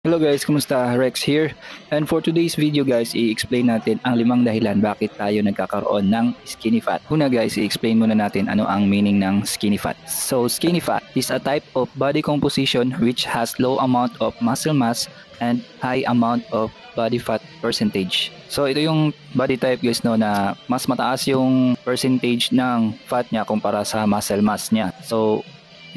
Hello guys, kumusta? Rex here. And for today's video guys, i-explain natin ang 5 dahilan bakit tayo nagkakaroon ng skinny fat. Una guys, i-explain muna natin ano ang meaning ng skinny fat. So skinny fat is a type of body composition which has low amount of muscle mass and high amount of body fat percentage. So ito yung body type guys na mas mataas yung percentage ng fat niya kumpara sa muscle mass niya. So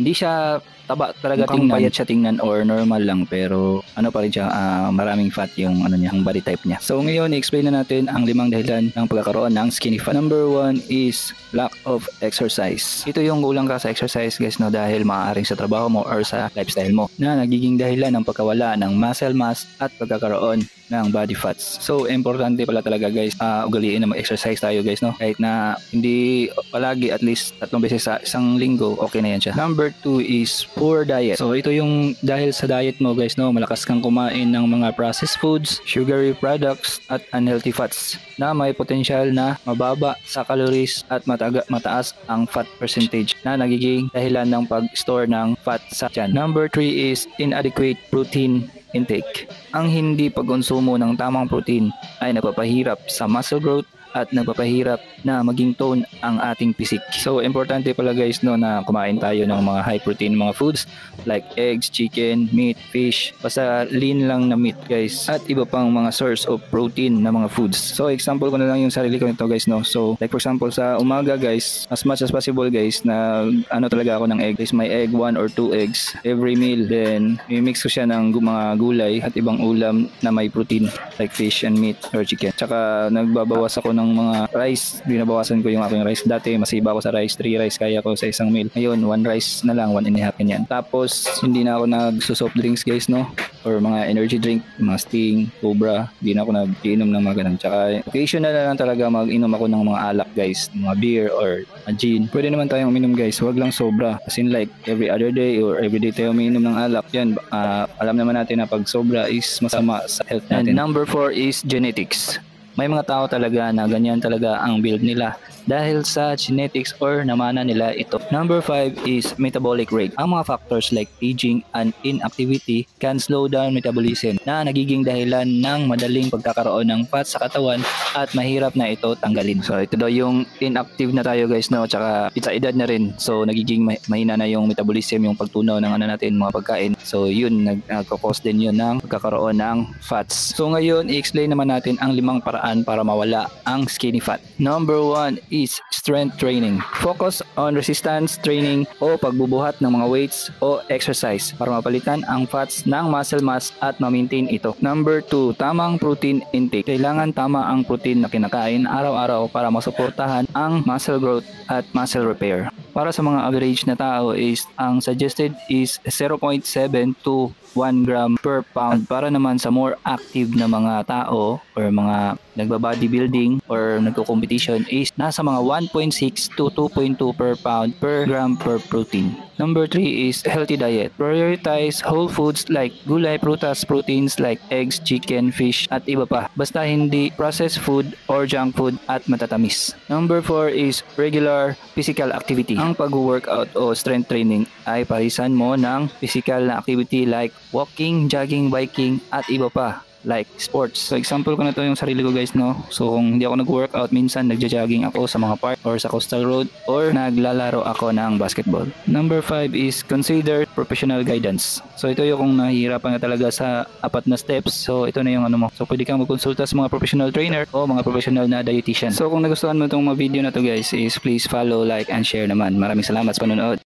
hindi siya taba talaga tingnan, payat siya tingnan or normal lang, pero ano pa rin siya, maraming fat yung niya, ang body type niya. So ngayon i-explain na natin ang 5 dahilan ng pagkakaroon ng skinny fat. Number 1 is lack of exercise. Ito yung kulang ka sa exercise guys dahil maaaring sa trabaho mo or sa lifestyle mo na nagiging dahilan ng pagkawala ng muscle mass at pagkakaroon ng body fats. So importante pala talaga guys, ugaliin na mag-exercise tayo guys kahit na hindi palagi, at least 3 beses sa isang linggo, okay na yan siya. Number 2 is poor diet. So ito yung dahil sa diet mo guys malakas kang kumain ng mga processed foods, sugary products at unhealthy fats na may potensyal na mababa sa calories at mataas ang fat percentage na nagiging dahilan ng pag-store ng fat sa tiyan. Number 3 is inadequate protein intake. Ang hindi pagkonsumo ng tamang protein ay nagpapahirap sa muscle growth at nagpapahirap na maging tone ang ating pisik. So importante pala guys na kumain tayo ng mga high protein mga foods like eggs, chicken, meat, fish, basta lean lang na meat guys, at iba pang mga source of protein na mga foods. So example ko na lang yung sarili ko nito guys So like for example sa umaga guys, as much as possible guys na talaga ako ng egg. Guys, may egg 1 or 2 eggs every meal, then i-mix ko siya ng mga gulay at ibang ulam na may protein like fish and meat or chicken. Tsaka nagbabawas ako ng mga rice, binabawasan ko yung aking rice. Dati masiba ako sa rice, 3 rice kaya ko sa isang meal. Ngayon 1 rice na lang, 1.5 ganyan. Tapos hindi na ako nagso-soft drinks guys or mga energy drink, mga Sting, Cobra, hindi na ako nag-inom ng mga ganun. Tsaka occasional na lang talaga mag-inom ako ng mga alak guys, mga beer or gin. Pwede naman tayong uminom guys, wag lang sobra. As in like every other day or every day tayo uminom ng alak. Yan, alam naman natin na pag sobra is masama sa health natin. And number 4 is genetics. May mga tao talaga na ganyan talaga ang build nila dahil sa genetics or namana nila ito. Number 5 is metabolic rate. Ang mga factors like aging and inactivity can slow down metabolism na nagiging dahilan ng madaling pagkakaroon ng fat sa katawan at mahirap na ito tanggalin. So ito daw yung inactive na tayo guys tsaka sa edad na rin. So nagiging mahina na yung metabolism, yung pagtunaw ng natin mga pagkain. So yun, nagko-cause din yun ng pagkakaroon ng fats. So ngayon i-explain naman natin ang 5 paraan para mawala ang skinny fat. Number 1 is strength training. Focus on resistance training o pagbubuhat ng mga weights o exercise para mapalitan ang fats ng muscle mass at ma-maintain ito. Number 2, tamang protein intake. Kailangan tama ang protein na kinakain araw-araw para masuportahan ang muscle growth at muscle repair. Para sa mga average na tao is ang suggested is 0.7 to 1 gram per pound. Para naman sa more active na mga tao or mga nagba-bodybuilding or nagko-competition is nasa mga 1.6 to 2.2 per pound per gram per protein. Number 3 is healthy diet. Prioritize whole foods like gulay, prutas, proteins like eggs, chicken, fish at iba pa. Basta hindi processed food or junk food at matatamis. Number 4 is regular physical activity. Ang pag-workout o strength training ay parisan mo ng physical na activity like walking, jogging, biking at iba pa like sports. So example ko na to yung sarili ko guys So kung hindi ako nag-workout, minsan nagja-jogging ako sa mga park or sa coastal road or naglalaro ako ng basketball. Number 5 is consider professional guidance. So ito yung kung nahihirapan ka talaga sa 4 na steps. So ito na yung mo. So pwede kang magkonsulta sa mga professional trainer o mga professional na dietitian. So kung nagustuhan mo itong mga video na to guys is please follow, like and share naman. Maraming salamat sa panonood.